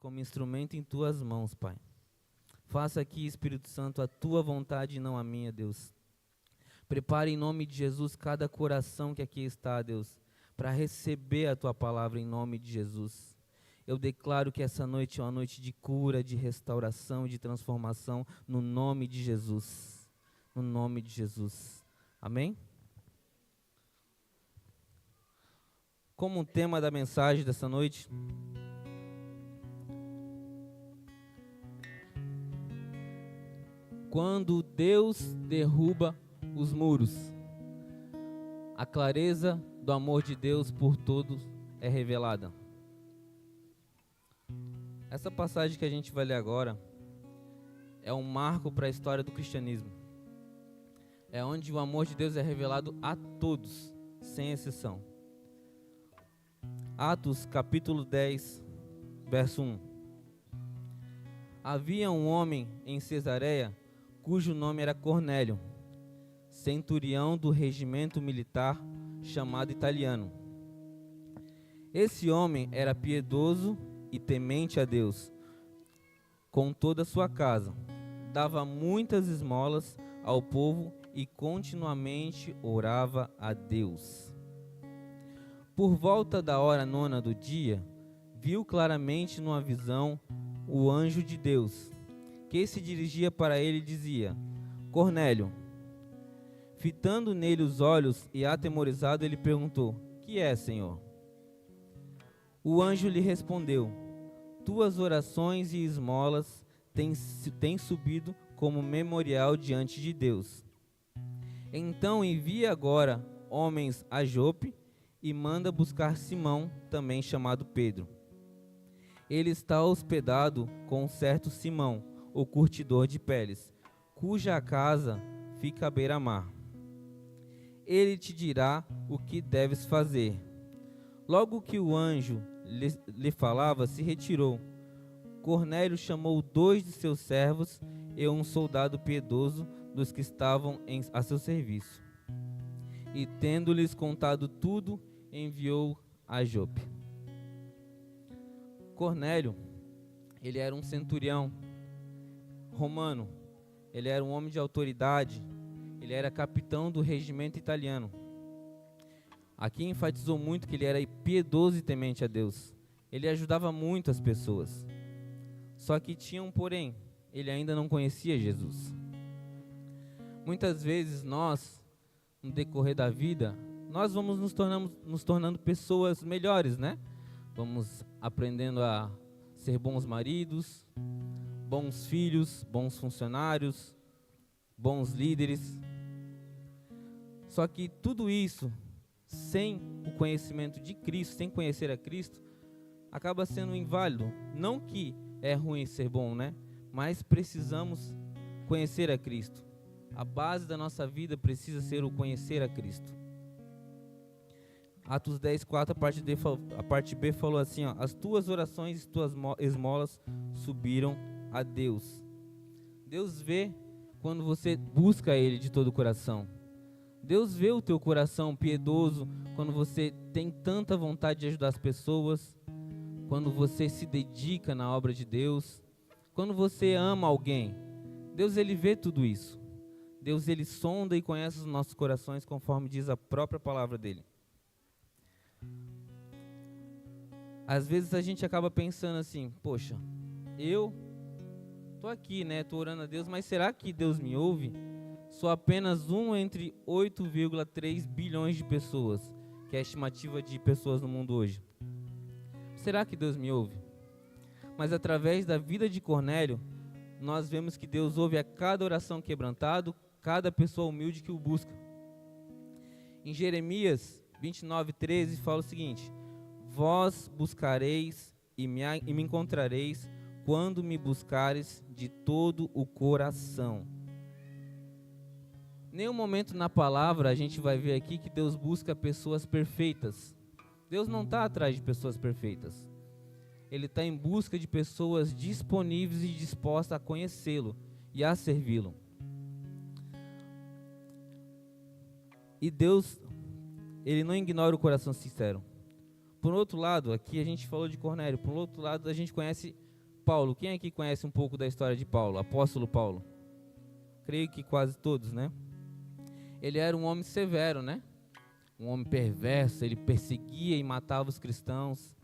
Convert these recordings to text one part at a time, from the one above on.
como instrumento em tuas mãos, Pai. Faça aqui, Espírito Santo, a tua vontade e não a minha, Deus. Prepare em nome de Jesus cada coração que aqui está, Deus, para receber a tua palavra em nome de Jesus. Eu declaro que essa noite é uma noite de cura, de restauração, de transformação, no nome de Jesus. No nome de Jesus. Amém? Como tema da mensagem dessa noite, quando Deus derruba os muros, a clareza do amor de Deus por todos é revelada. Essa passagem que a gente vai ler agora é um marco para a história do cristianismo. É onde o amor de Deus é revelado a todos, sem exceção. Atos capítulo 10, verso 1. Havia um homem em Cesareia, cujo nome era Cornélio, centurião do regimento militar chamado Italiano. Esse homem era piedoso e temente a Deus, com toda a sua casa. Dava muitas esmolas ao povo e continuamente orava a Deus. Por volta da hora 9 do dia, viu claramente numa visão o anjo de Deus, que se dirigia para ele e dizia: Cornélio. Fitando nele os olhos e atemorizado, ele perguntou: Que é, Senhor? O anjo lhe respondeu: Tuas orações e esmolas têm subido como memorial diante de Deus. Então envia agora homens a Jope e manda buscar Simão, também chamado Pedro. Ele está hospedado com um certo Simão, o curtidor de peles, cuja casa fica à beira-mar. Ele te dirá o que deves fazer. Logo que o anjo lhe falava, se retirou. Cornélio chamou 2 de seus servos e um soldado piedoso dos que estavam a seu serviço. E tendo-lhes contado tudo, enviou a Jope. Cornélio, ele era um centurião romano, ele era um homem de autoridade, ele era capitão do regimento italiano. Aqui enfatizou muito que ele era piedoso e temente a Deus. Ele ajudava muito as pessoas. Só que tinha um porém, ele ainda não conhecia Jesus. Muitas vezes nós, no decorrer da vida, nós vamos nos tornando pessoas melhores, né? Vamos aprendendo a ser bons maridos, bons filhos, bons funcionários, bons líderes. Só que tudo isso, sem o conhecimento de Cristo, sem conhecer a Cristo, acaba sendo inválido. Não que é ruim ser bom, né? Mas precisamos conhecer a Cristo. A base da nossa vida precisa ser o conhecer a Cristo. Atos 10, 4, a parte B falou assim, ó: As tuas orações e tuas esmolas subiram a Deus. Deus vê quando você busca Ele de todo o coração. Deus vê o teu coração piedoso quando você tem tanta vontade de ajudar as pessoas, quando você se dedica na obra de Deus, quando você ama alguém. Deus, Ele vê tudo isso. Deus, Ele sonda e conhece os nossos corações, conforme diz a própria palavra dEle. Às vezes a gente acaba pensando assim: poxa, eu tô aqui, né, tô orando a Deus, mas será que Deus me ouve? Sou apenas um entre 8,3 bilhões de pessoas, que é a estimativa de pessoas no mundo hoje. Será que Deus me ouve? Mas através da vida de Cornélio, nós vemos que Deus ouve a cada oração quebrantado, cada pessoa humilde que o busca. Em Jeremias 29:13 fala o seguinte: Vós buscareis e me encontrareis quando me buscares de todo o coração. Nenhum momento na palavra a gente vai ver aqui que Deus busca pessoas perfeitas. Deus não está atrás de pessoas perfeitas. Ele está em busca de pessoas disponíveis e dispostas a conhecê-lo e a servi-lo. E Deus, Ele não ignora o coração sincero. Por outro lado, aqui a gente falou de Cornélio. Por outro lado, a gente conhece Paulo. Quem aqui conhece um pouco da história de Paulo, apóstolo Paulo? Creio que quase todos, né? Ele era um homem severo, né? Um homem perverso, ele perseguia e matava os cristãos.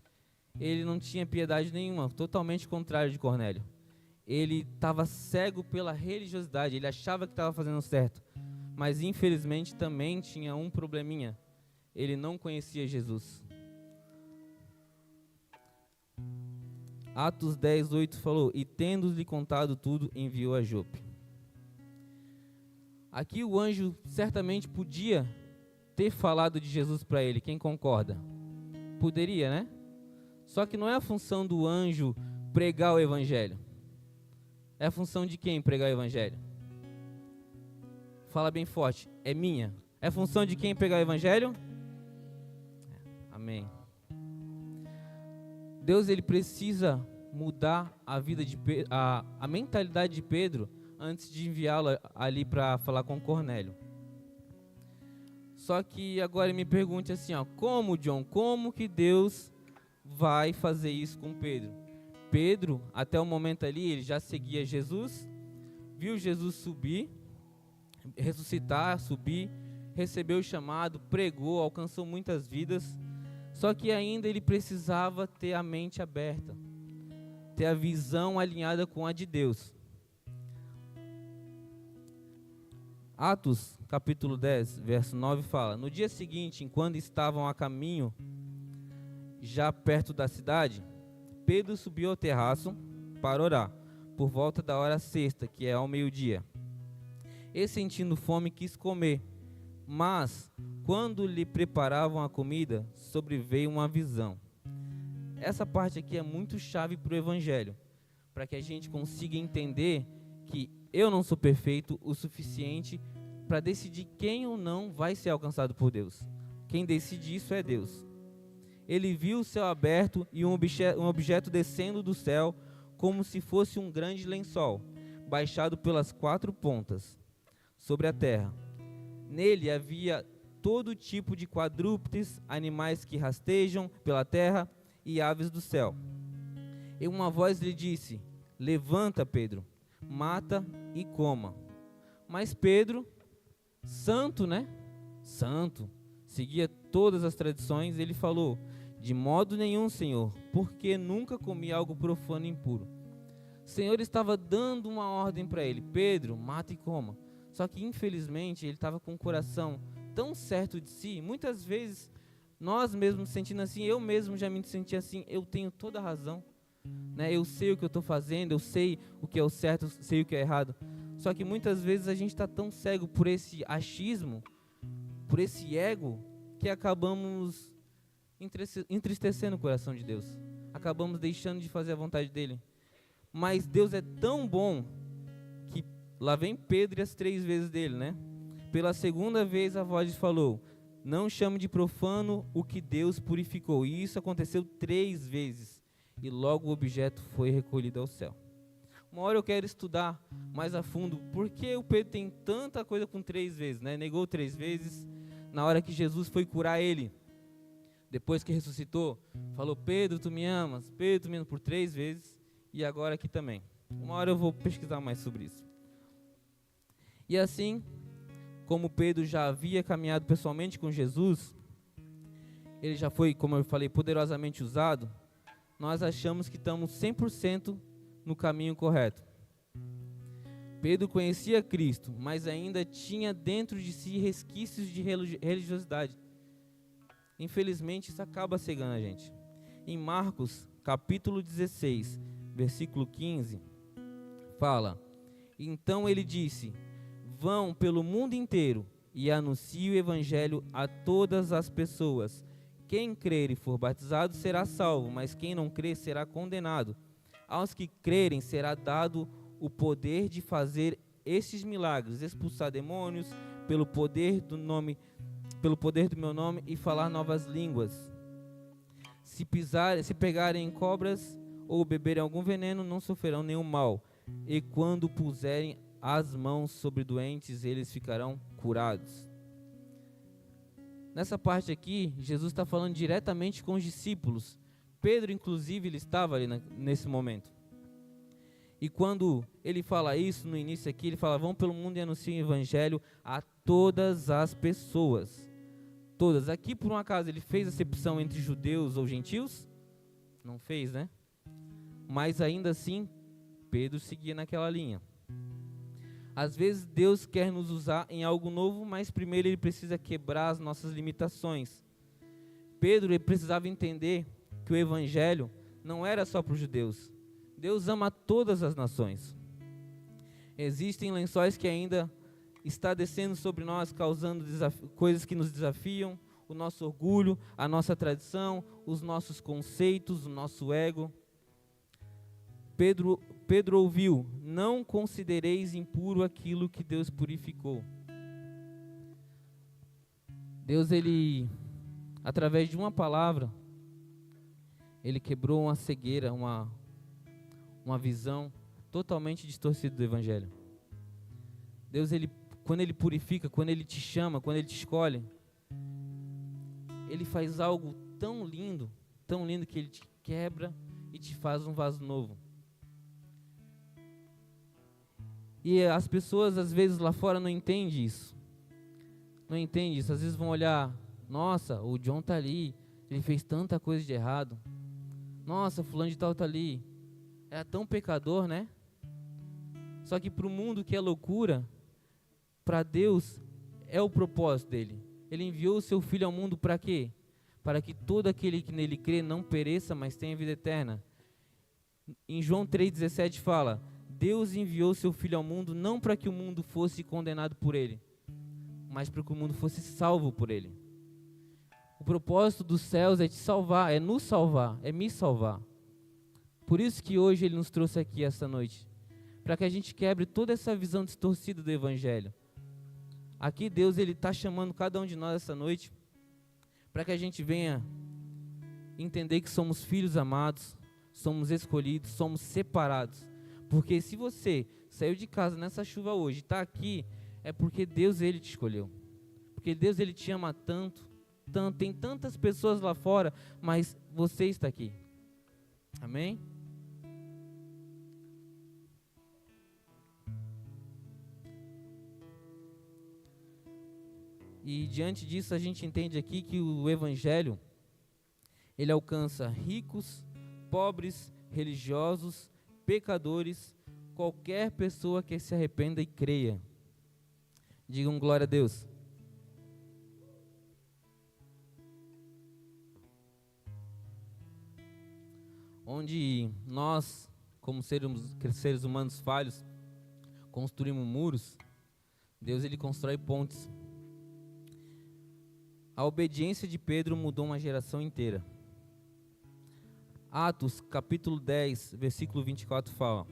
Ele não tinha piedade nenhuma, totalmente contrário de Cornélio. Ele estava cego pela religiosidade, ele achava que estava fazendo certo, mas infelizmente também tinha um probleminha: ele não conhecia Jesus. Atos 10:8 falou: e tendo-lhe contado tudo, enviou a Jope. Aqui o anjo certamente podia ter falado de Jesus para ele, quem concorda? Poderia, né? Só que não é a função do anjo pregar o evangelho. É a função de quem pregar o evangelho? Fala bem forte, é minha. É a função de quem pregar o evangelho? Amém. Deus, ele precisa mudar a vida de a mentalidade de Pedro antes de enviá-lo ali para falar com Cornélio. Só que agora me pergunte assim, ó, como, John, como que Deus vai fazer isso com Pedro? Pedro, até o momento ali, ele já seguia Jesus, viu Jesus subir, ressuscitar, subir, recebeu o chamado, pregou, alcançou muitas vidas. Só que ainda ele precisava ter a mente aberta, ter a visão alinhada com a de Deus. Atos, capítulo 10, verso 9 fala: no dia seguinte, enquanto estavam a caminho, já perto da cidade, Pedro subiu ao terraço para orar, por volta da hora sexta, que é ao meio-dia. E sentindo fome, quis comer, mas quando lhe preparavam a comida, sobreveio uma visão. Essa parte aqui é muito chave para o evangelho, para que a gente consiga entender que eu não sou perfeito o suficiente para decidir quem ou não vai ser alcançado por Deus. Quem decide isso é Deus. Ele viu o céu aberto e um objeto descendo do céu, como se fosse um grande lençol, baixado pelas 4 pontas, sobre a terra. Nele havia todo tipo de quadrúpedes, animais que rastejam pela terra e aves do céu. E uma voz lhe disse: levanta, Pedro, mata e coma. Mas Pedro, santo, né? Santo, seguia todas as tradições, ele falou: de modo nenhum, Senhor, porque nunca comi algo profano e impuro. O Senhor estava dando uma ordem para ele: Pedro, mata e coma. Só que infelizmente ele estava com o coração tão certo de si. Muitas vezes nós mesmos sentindo assim, eu mesmo já me senti assim, eu tenho toda a razão, né? Eu sei o que eu estou fazendo, eu sei o que é o certo, sei o que é errado. Só que muitas vezes a gente está tão cego por esse achismo, por esse ego, que acabamos entristecendo o coração de Deus. Acabamos deixando de fazer a vontade dele. Mas Deus é tão bom que lá vem Pedro e as 3 vezes dele, né? Pela segunda vez a voz falou: não chame de profano o que Deus purificou. E isso aconteceu 3 vezes. E logo o objeto foi recolhido ao céu. Uma hora eu quero estudar mais a fundo por que o Pedro tem tanta coisa com 3 vezes, né? Negou 3 vezes. Na hora que Jesus foi curar ele, depois que ressuscitou, falou: Pedro, tu me amas? Pedro, tu me amas? Por 3 vezes. E agora aqui também. Uma hora eu vou pesquisar mais sobre isso. E assim, como Pedro já havia caminhado pessoalmente com Jesus, ele já foi, como eu falei, poderosamente usado, nós achamos que estamos 100% no caminho correto. Pedro conhecia Cristo, mas ainda tinha dentro de si resquícios de religiosidade. Infelizmente, isso acaba cegando a gente. Em Marcos, capítulo 16, versículo 15, fala: então ele disse: vão pelo mundo inteiro e anunciem o evangelho a todas as pessoas. Quem crer e for batizado será salvo, mas quem não crer será condenado. Aos que crerem será dado o poder de fazer estes milagres, expulsar demônios pelo poder do meu nome e falar novas línguas. Se pegarem em cobras ou beberem algum veneno, não sofrerão nenhum mal. E quando puserem as mãos sobre doentes, eles ficarão curados. Nessa parte aqui, Jesus está falando diretamente com os discípulos. Pedro, inclusive, ele estava ali nesse momento. E quando ele fala isso no início aqui, ele fala: vão pelo mundo e anunciem o evangelho a todas as pessoas. Todas. Aqui, por um acaso, ele fez acepção entre judeus ou gentios? Não fez, né? Mas ainda assim, Pedro seguia naquela linha. Às vezes Deus quer nos usar em algo novo, mas primeiro Ele precisa quebrar as nossas limitações. Pedro, ele precisava entender que o Evangelho não era só para os judeus. Deus ama todas as nações. Existem lençóis que ainda está descendo sobre nós, causando coisas que nos desafiam, o nosso orgulho, a nossa tradição, os nossos conceitos, o nosso ego. Pedro ouviu: não considereis impuro aquilo que Deus purificou. Deus, ele, através de uma palavra, ele quebrou uma cegueira, uma visão totalmente distorcida do Evangelho. Deus, ele, quando ele purifica, quando ele te chama, quando ele te escolhe, ele faz algo tão lindo que ele te quebra e te faz um vaso novo. E as pessoas, às vezes, lá fora não entendem isso. Não entendem isso. Às vezes vão olhar: nossa, o John tá ali, ele fez tanta coisa de errado. Nossa, fulano de tal tá ali, era tão pecador, né? Só que para o mundo que é loucura, para Deus é o propósito dele. Ele enviou o seu Filho ao mundo para quê? Para que todo aquele que nele crê não pereça, mas tenha vida eterna. Em João 3,17 fala: Deus enviou seu Filho ao mundo não para que o mundo fosse condenado por ele, mas para que o mundo fosse salvo por ele. O propósito dos céus é te salvar, é nos salvar, é me salvar. Por isso que hoje ele nos trouxe aqui essa noite, para que a gente quebre toda essa visão distorcida do Evangelho. Aqui Deus, ele está chamando cada um de nós essa noite, para que a gente venha entender que somos filhos amados, somos escolhidos, somos separados. Porque se você saiu de casa nessa chuva hoje, está aqui, é porque Deus, ele te escolheu. Porque Deus, ele te ama tanto, tanto. Tem tantas pessoas lá fora, mas você está aqui. Amém? E diante disso a gente entende aqui que o Evangelho, ele alcança ricos, pobres, religiosos, pecadores, qualquer pessoa que se arrependa e creia. Digam glória a Deus. Onde nós, como seres humanos falhos, construímos muros, Deus, ele constrói pontes. A obediência de Pedro mudou uma geração inteira. Atos, capítulo 10, versículo 24 fala: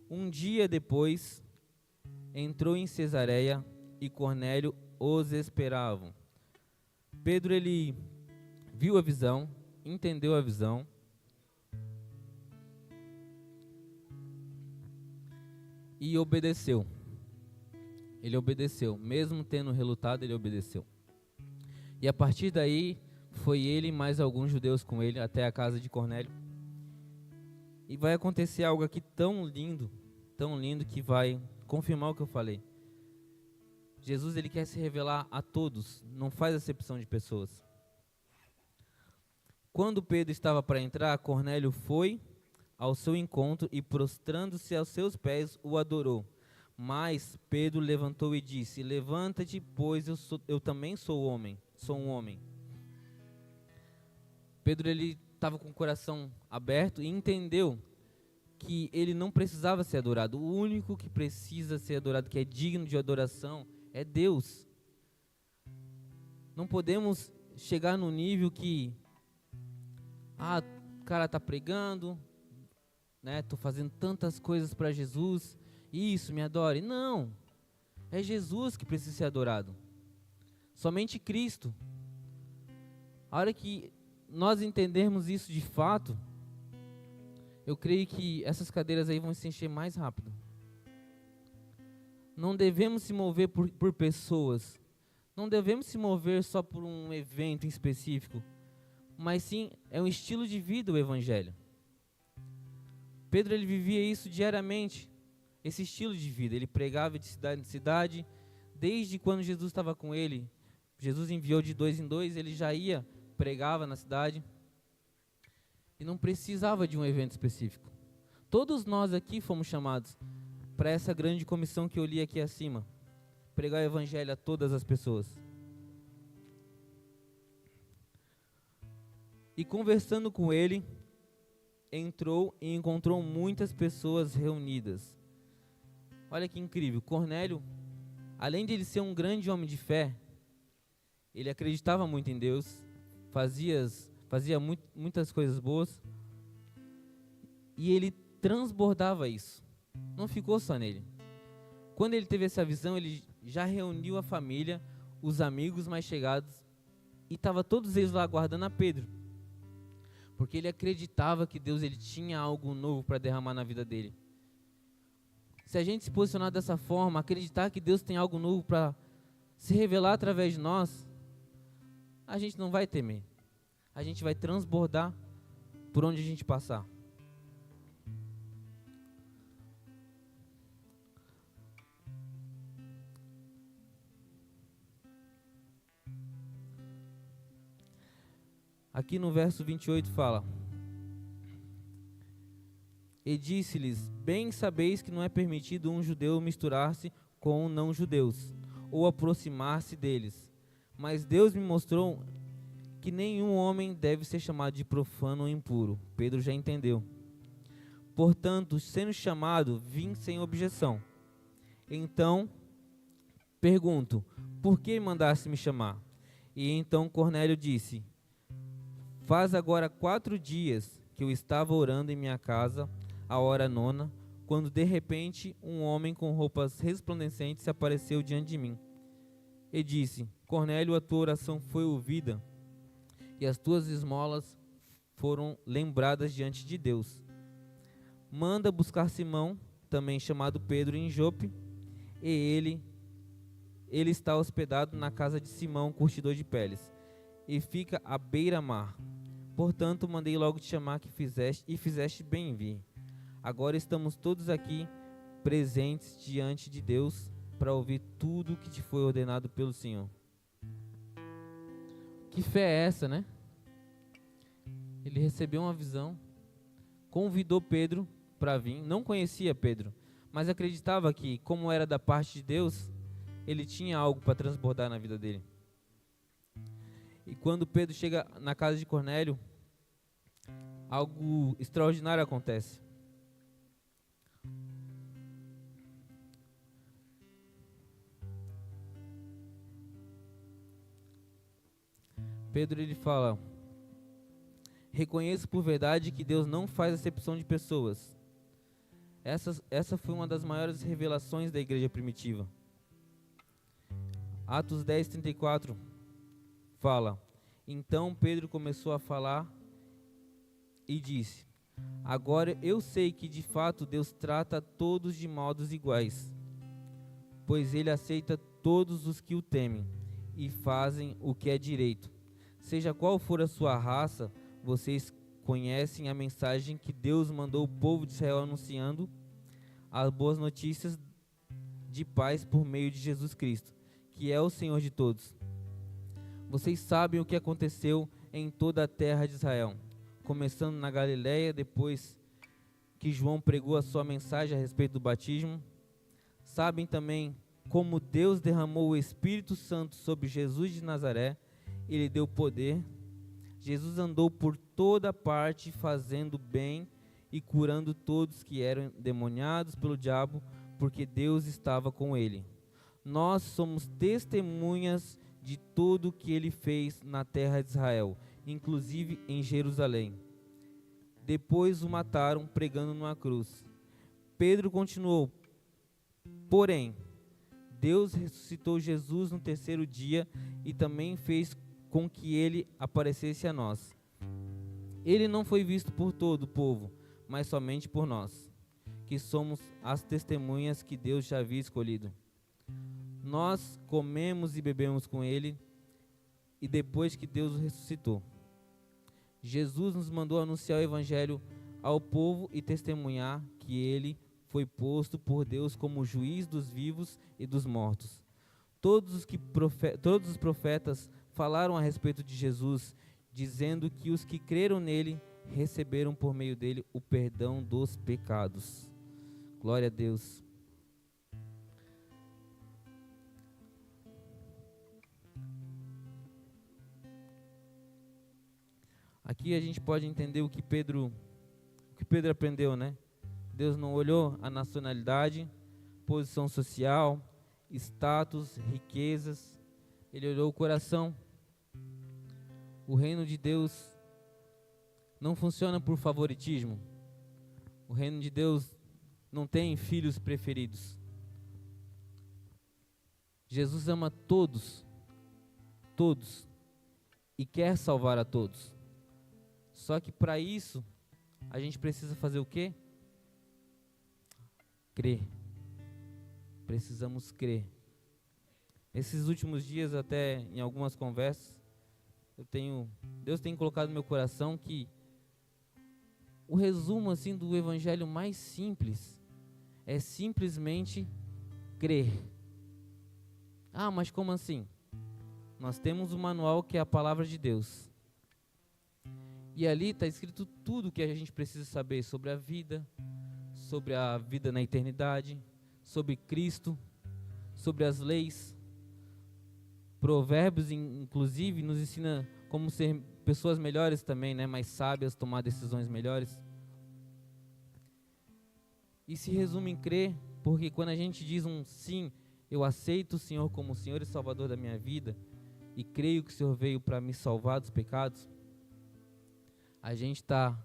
um dia depois, entrou em Cesareia e Cornélio os esperavam. Pedro, ele viu a visão, entendeu a visão, e obedeceu. Ele obedeceu, mesmo tendo relutado, ele obedeceu. E a partir daí, foi ele e mais alguns judeus com ele até a casa de Cornélio. E vai acontecer algo aqui tão lindo que vai confirmar o que eu falei. Jesus, ele quer se revelar a todos, não faz acepção de pessoas. Quando Pedro estava para entrar, Cornélio foi ao seu encontro e, prostrando-se aos seus pés, o adorou. Mas Pedro levantou e disse: levanta-te, pois eu também sou um homem. Pedro, ele estava com o coração aberto e entendeu que ele não precisava ser adorado. O único que precisa ser adorado, que é digno de adoração, é Deus. Não podemos chegar no nível que, o cara está pregando, né? Estou fazendo tantas coisas para Jesus, isso, me adore. Não, é Jesus que precisa ser adorado. Somente Cristo. A hora que nós entendermos isso de fato, eu creio que essas cadeiras aí vão se encher mais rápido. Não devemos se mover por pessoas. Não devemos se mover só por um evento em específico. Mas sim, é um estilo de vida o Evangelho. Pedro, ele vivia isso diariamente, esse estilo de vida. Ele pregava de cidade em cidade, desde quando Jesus estava com ele. Jesus enviou de 2 em 2, ele já ia, pregava na cidade, e não precisava de um evento específico. Todos nós aqui fomos chamados para essa grande comissão que eu li aqui acima, pregar o evangelho a todas as pessoas. E conversando com ele, entrou e encontrou muitas pessoas reunidas. Olha que incrível, Cornélio, além de ele ser um grande homem de fé, ele acreditava muito em Deus, fazia muitas coisas boas, e ele transbordava isso, não ficou só nele. Quando ele teve essa visão, ele já reuniu a família, os amigos mais chegados, e estava todos eles lá aguardando a Pedro, porque ele acreditava que Deus ele tinha algo novo para derramar na vida dele. Se a gente se posicionar dessa forma, acreditar que Deus tem algo novo para se revelar através de nós, a gente não vai temer. A gente vai transbordar por onde a gente passar. Aqui no verso 28 fala: E disse-lhes, bem sabeis que não é permitido um judeu misturar-se com não-judeus, ou aproximar-se deles. Mas Deus me mostrou que nenhum homem deve ser chamado de profano ou impuro. Pedro já entendeu. Portanto, sendo chamado, vim sem objeção. Então, pergunto, por que mandaste me chamar? E então Cornélio disse: Faz agora 4 dias que eu estava orando em minha casa, à hora 9, quando de repente um homem com roupas resplandecentes se apareceu diante de mim. E disse: Cornélio, a tua oração foi ouvida, e as tuas esmolas foram lembradas diante de Deus. Manda buscar Simão, também chamado Pedro, em Jope, e ele está hospedado na casa de Simão, curtidor de peles, e fica à beira-mar. Portanto, mandei logo te chamar que fizeste bem em vir. Agora estamos todos aqui presentes diante de Deus para ouvir tudo que te foi ordenado pelo Senhor. Que fé é essa, né? Ele recebeu uma visão, convidou Pedro para vir, não conhecia Pedro, mas acreditava que, como era da parte de Deus, ele tinha algo para transbordar na vida dele. E quando Pedro chega na casa de Cornélio, algo extraordinário acontece. Pedro ele fala: reconheço por verdade que Deus não faz acepção de pessoas. Essa foi uma das maiores revelações da igreja primitiva. Atos 10:34 fala: Então Pedro começou a falar e disse: Agora eu sei que de fato Deus trata todos de modos iguais, pois ele aceita todos os que o temem e fazem o que é direito. Seja qual for a sua raça, vocês conhecem a mensagem que Deus mandou o povo de Israel anunciando as boas notícias de paz por meio de Jesus Cristo, que é o Senhor de todos. Vocês sabem o que aconteceu em toda a terra de Israel, começando na Galileia, depois que João pregou a sua mensagem a respeito do batismo. Sabem também como Deus derramou o Espírito Santo sobre Jesus de Nazaré e lhe deu poder. Jesus andou por toda parte fazendo bem e curando todos que eram endemoniados pelo diabo, porque Deus estava com ele. Nós somos testemunhas de tudo o que ele fez na terra de Israel, inclusive em Jerusalém. Depois o mataram pregando numa cruz. Pedro continuou: Porém, Deus ressuscitou Jesus no 3º dia e também fez com que ele aparecesse a nós. Ele não foi visto por todo o povo, mas somente por nós, que somos as testemunhas que Deus já havia escolhido. Nós comemos e bebemos com ele, e depois que Deus o ressuscitou, Jesus nos mandou anunciar o evangelho ao povo e testemunhar que ele foi posto por Deus como juiz dos vivos e dos mortos. Todos os profetas falaram a respeito de Jesus, dizendo que os que creram nele receberam por meio dele o perdão dos pecados. Glória a Deus. Aqui a gente pode entender o que Pedro aprendeu, né? Deus não olhou a nacionalidade, posição social, status, riquezas. Ele olhou o coração. O reino de Deus não funciona por favoritismo. O reino de Deus não tem filhos preferidos. Jesus ama todos, e quer salvar a todos. Só que para isso, a gente precisa fazer o quê? Crer. Precisamos crer. Esses últimos dias, até em algumas conversas, Deus tem colocado no meu coração que o resumo assim do evangelho mais simples é simplesmente crer. Ah, mas como assim? Nós temos um manual que é a palavra de Deus. E ali está escrito tudo o que a gente precisa saber sobre a vida na eternidade, sobre Cristo, sobre as leis. Provérbios, inclusive, nos ensina como ser pessoas melhores também, né? Mais sábias, tomar decisões melhores. E se resume em crer, porque quando a gente diz um sim, eu aceito o Senhor como o Senhor e Salvador da minha vida, e creio que o Senhor veio para me salvar dos pecados, a gente está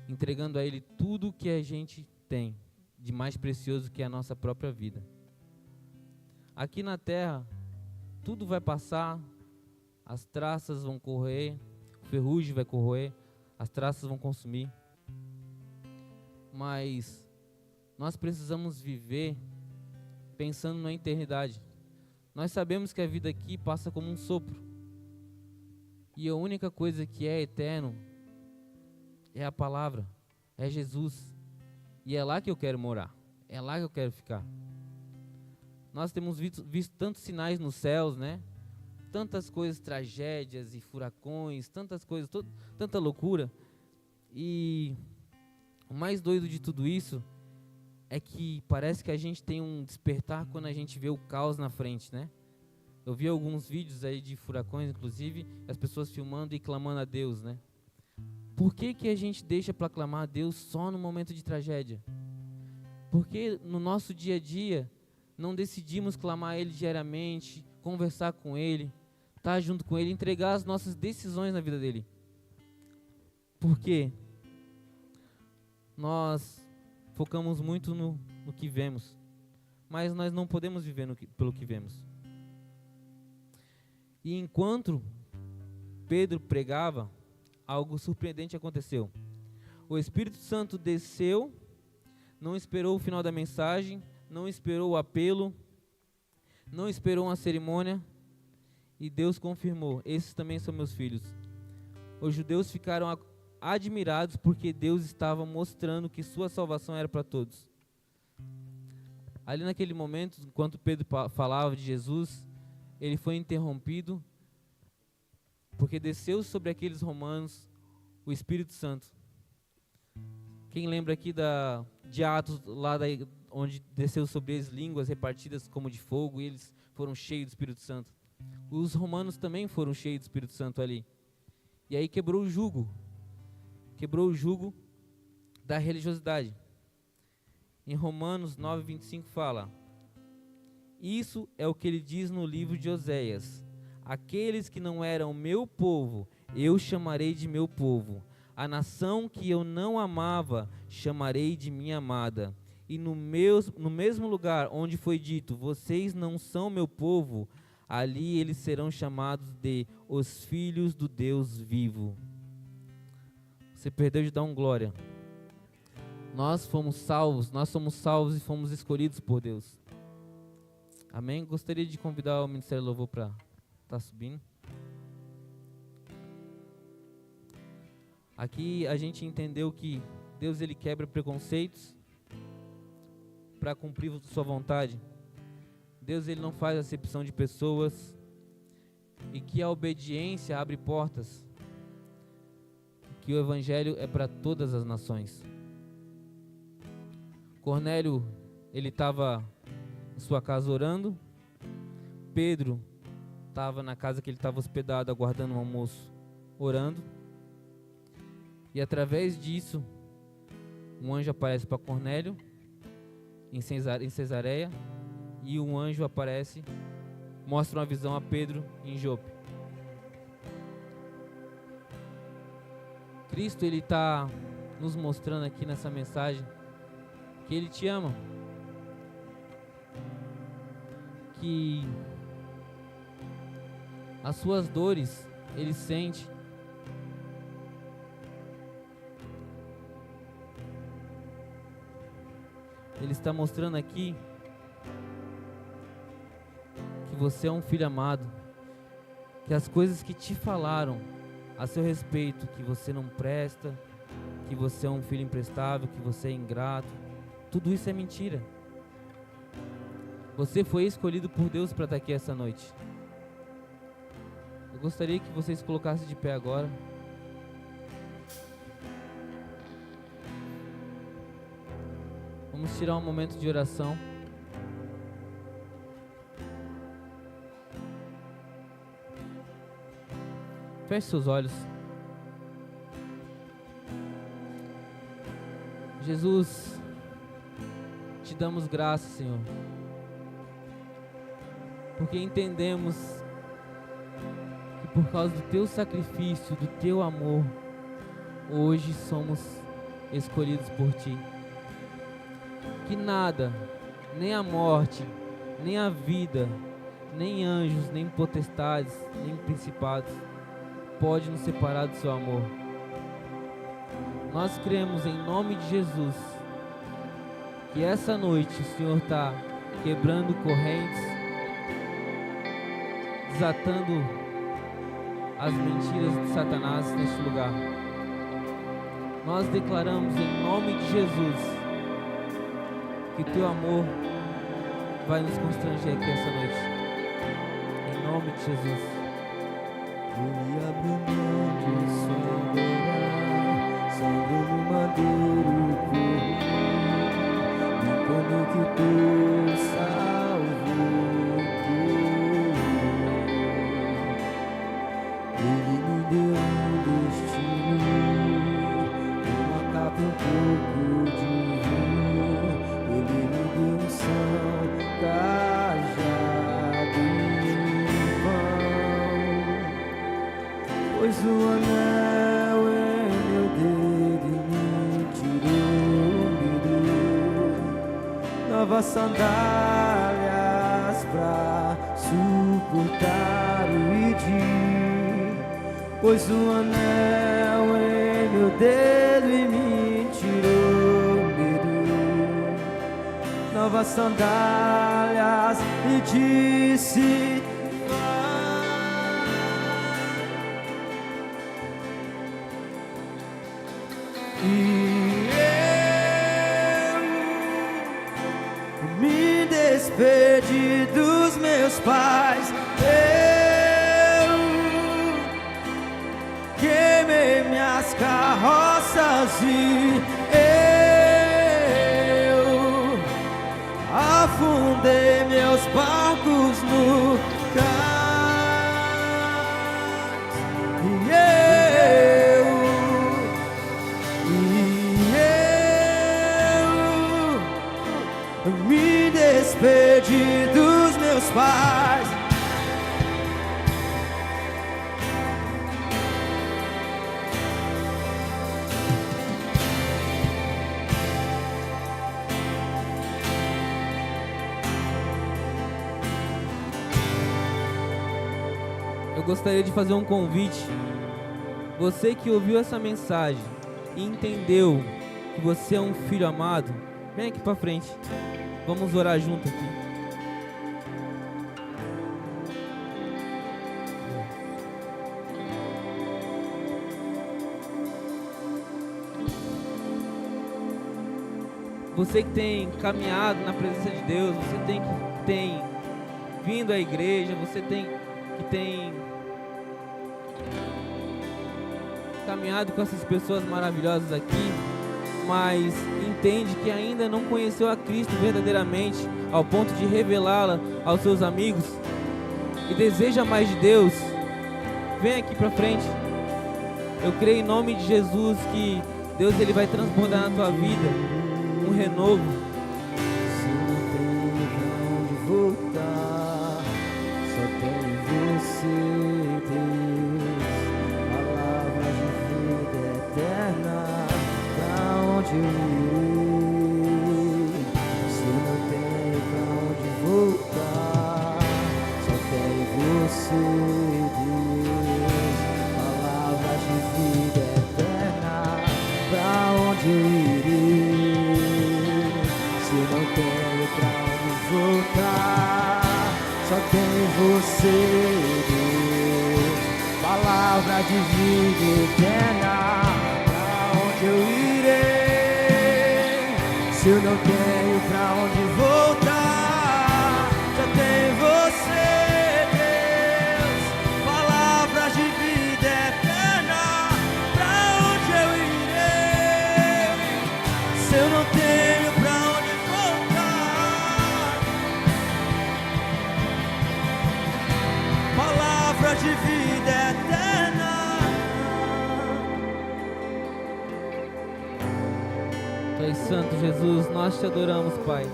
entregando a Ele tudo o que a gente tem de mais precioso, que é a nossa própria vida. Aqui na terra, tudo vai passar, as traças vão correr, o ferrugem vai corroer, as traças vão consumir. Mas nós precisamos viver pensando na eternidade. Nós sabemos que a vida aqui passa como um sopro. E a única coisa que é eterno é a palavra, é Jesus. E é lá que eu quero morar, é lá que eu quero ficar. Nós temos visto tantos sinais nos céus, né? Tantas coisas, tragédias e furacões, tantas coisas, tanta loucura. E o mais doido de tudo isso é que parece que a gente tem um despertar quando a gente vê o caos na frente, né? Eu vi alguns vídeos aí de furacões, inclusive, as pessoas filmando e clamando a Deus, né? Por que a gente deixa para clamar a Deus só no momento de tragédia? Por que no nosso dia a dia não decidimos clamar a Ele diariamente, conversar com Ele, estar junto com Ele, entregar as nossas decisões na vida dEle? Por quê? Nós focamos muito no que vemos, mas nós não podemos viver pelo que vemos. E enquanto Pedro pregava, algo surpreendente aconteceu. O Espírito Santo desceu, não esperou o final da mensagem, não esperou o apelo, não esperou uma cerimônia, e Deus confirmou: esses também são meus filhos. Os judeus ficaram admirados porque Deus estava mostrando que sua salvação era para todos. Ali naquele momento, enquanto Pedro falava de Jesus, ele foi interrompido, porque desceu sobre aqueles romanos o Espírito Santo. Quem lembra aqui de Atos, onde desceu sobre eles línguas repartidas como de fogo, e eles foram cheios do Espírito Santo? Os romanos também foram cheios do Espírito Santo ali. E aí quebrou o jugo da religiosidade. Em Romanos 9:25 fala: isso é o que ele diz no livro de Oséias: aqueles que não eram meu povo, eu chamarei de meu povo. A nação que eu não amava, chamarei de minha amada. E no mesmo lugar onde foi dito: vocês não são meu povo, ali eles serão chamados de os filhos do Deus vivo. Você perdeu de dar um glória. Nós somos salvos e fomos escolhidos por Deus. Amém? Gostaria de convidar o Ministério Louvor para estar subindo. Aqui a gente entendeu que Deus ele quebra preconceitos para cumprir sua vontade. Deus ele não faz acepção de pessoas e que a obediência abre portas. Que o evangelho é para todas as nações. Cornélio ele estava em sua casa orando. Pedro estava na casa que ele estava hospedado, aguardando um almoço, orando. E através disso, um anjo aparece para Cornélio em Cesareia, e um anjo aparece, mostra uma visão a Pedro em Jope. Cristo ele está nos mostrando aqui nessa mensagem que Ele te ama, que as suas dores Ele sente, Ele está mostrando aqui que você é um filho amado, que as coisas que te falaram a seu respeito, que você não presta, que você é um filho imprestável, que você é ingrato, tudo isso é mentira. Você foi escolhido por Deus para estar aqui essa noite. Eu gostaria que vocês colocassem de pé agora. Vamos tirar um momento de oração. Feche seus olhos. Jesus, te damos graças, Senhor, porque entendemos que por causa do teu sacrifício, do teu amor, hoje somos escolhidos por ti. Que nada, nem a morte, nem a vida, nem anjos, nem potestades, nem principados pode nos separar do seu amor. Nós cremos em nome de Jesus que essa noite o Senhor está quebrando correntes, desatando as mentiras de Satanás neste lugar. Nós declaramos em nome de Jesus que teu amor vai nos constranger aqui essa noite. Em nome de Jesus. Eu me abro mão de sonhar, sangue no madeiro correr, limpando que teu salvou. Ele me deu um destino, uma capa e um pouco de vinho. Ele me deu um são, cajado e pão. Pois o anel em meu dedo me tirou, novas sandálias pra suportar o idir. Pois o anel em meu dedo e me tirou medo, novas sandálias e disse: e eu me despedi dos meus pais, eu queimei minhas carroças e eu afundei meus barcos no cais. E eu me despedi dos meus pais. Eu gostaria de fazer um convite. Você que ouviu essa mensagem e entendeu que você é um filho amado, vem aqui para frente. Vamos orar junto aqui. Você que tem caminhado na presença de Deus, você tem vindo à igreja, você que tem caminhado com essas pessoas maravilhosas aqui, mas entende que ainda não conheceu a Cristo verdadeiramente, ao ponto de revelá-la aos seus amigos, e deseja mais de Deus, vem aqui pra frente. Eu creio em nome de Jesus que Deus ele vai transbordar na tua vida um renovo. Se não tem pra onde voltar, só tem você, Deus. Palavras de vida eterna, pra onde eu irei? Se não tem pra onde voltar, só tem você, Deus. Palavras de vida eterna, pra onde eu irei? Se não tenho pra onde voltar, só tem você, Deus. Palavra de vida eterna, pra onde eu irei? Se eu não tenho pra onde voltar, só tem você, Deus. Palavras de vida eterna, pra onde eu irei? Se eu não tenho pra onde voltar, palavra de vida eterna. Tu és santo, Jesus, nós te adoramos, Pai.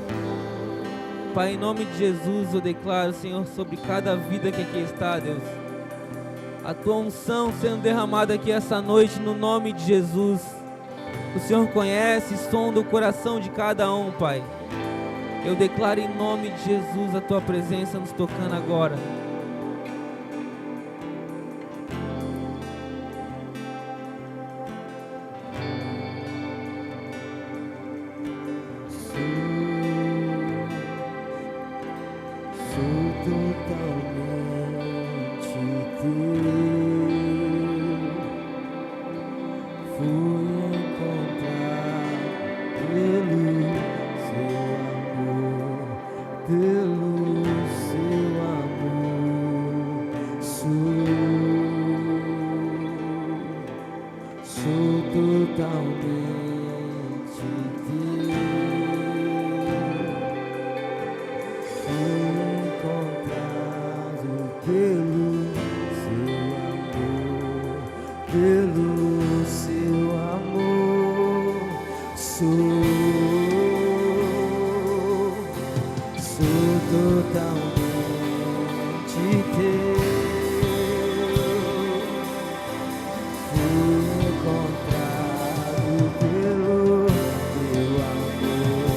Pai, em nome de Jesus, eu declaro, Senhor, sobre cada vida que aqui está, Deus, a tua unção sendo derramada aqui essa noite, no nome de Jesus. O Senhor conhece, sonda o coração de cada um, Pai. Eu declaro em nome de Jesus a tua presença nos tocando agora. Sou totalmente teu. Fui encontrado pelo seu amor, pelo seu amor. Sou totalmente teu. Fui encontrado pelo seu amor, pelo seu amor. Sou totalmente teu. Fui encontrado pelo teu amor,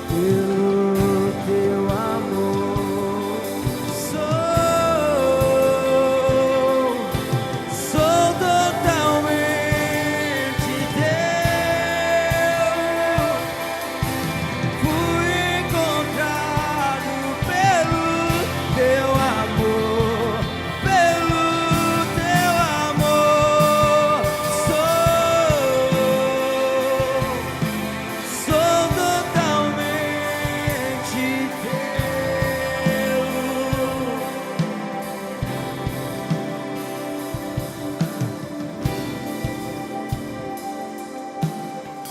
pelo teu amor. Sou totalmente teu. Fui encontrado pelo teu amor, pelo teu amor. Sou totalmente teu.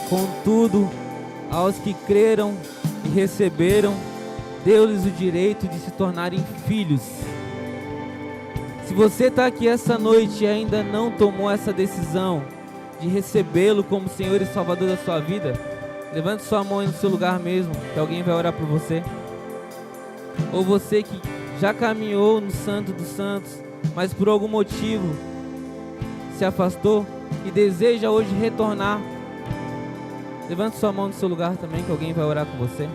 Contudo, aos que creram e receberam, deu-lhes o direito de se tornarem filhos. Se você está aqui essa noite e ainda não tomou essa decisão de recebê-lo como Senhor e Salvador da sua vida, levante sua mão aí no seu lugar mesmo, que alguém vai orar por você. Ou você que já caminhou no Santo dos Santos, mas por algum motivo se afastou e deseja hoje retornar, levante sua mão no seu lugar também, que alguém vai orar com você.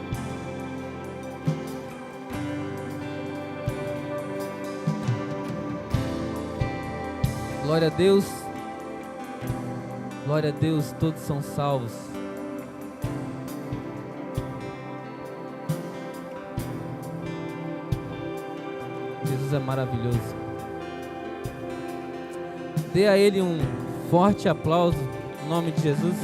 Glória a Deus. Glória a Deus, todos são salvos. Jesus é maravilhoso. Dê a Ele um forte aplauso, em nome de Jesus.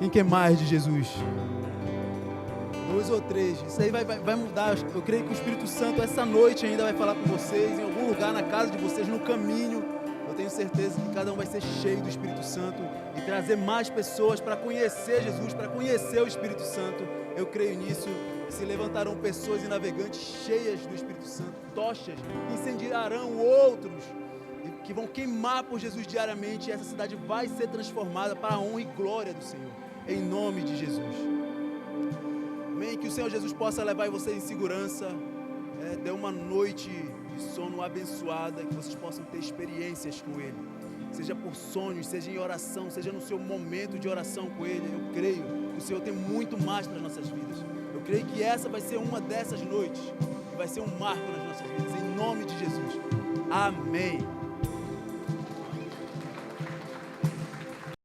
Quem quer mais de Jesus? 2 ou 3. Isso aí vai mudar. Eu creio que o Espírito Santo essa noite ainda vai falar com vocês, em algum lugar na casa de vocês, no caminho. Eu tenho certeza que cada um vai ser cheio do Espírito Santo e trazer mais pessoas para conhecer Jesus, para conhecer o Espírito Santo. Eu creio nisso. Se levantarão pessoas e navegantes cheias do Espírito Santo, tochas que incendiarão outros, que vão queimar por Jesus diariamente, e essa cidade vai ser transformada para a honra e glória do Senhor, em nome de Jesus. Amém? Que o Senhor Jesus possa levar vocês em segurança, dê uma noite de sono abençoada, que vocês possam ter experiências com Ele, seja por sonhos, seja em oração, seja no seu momento de oração com Ele. Eu creio que o Senhor tem muito mais para as nossas vidas. Eu creio que essa vai ser uma dessas noites, que vai ser um marco nas nossas vidas, em nome de Jesus. Amém.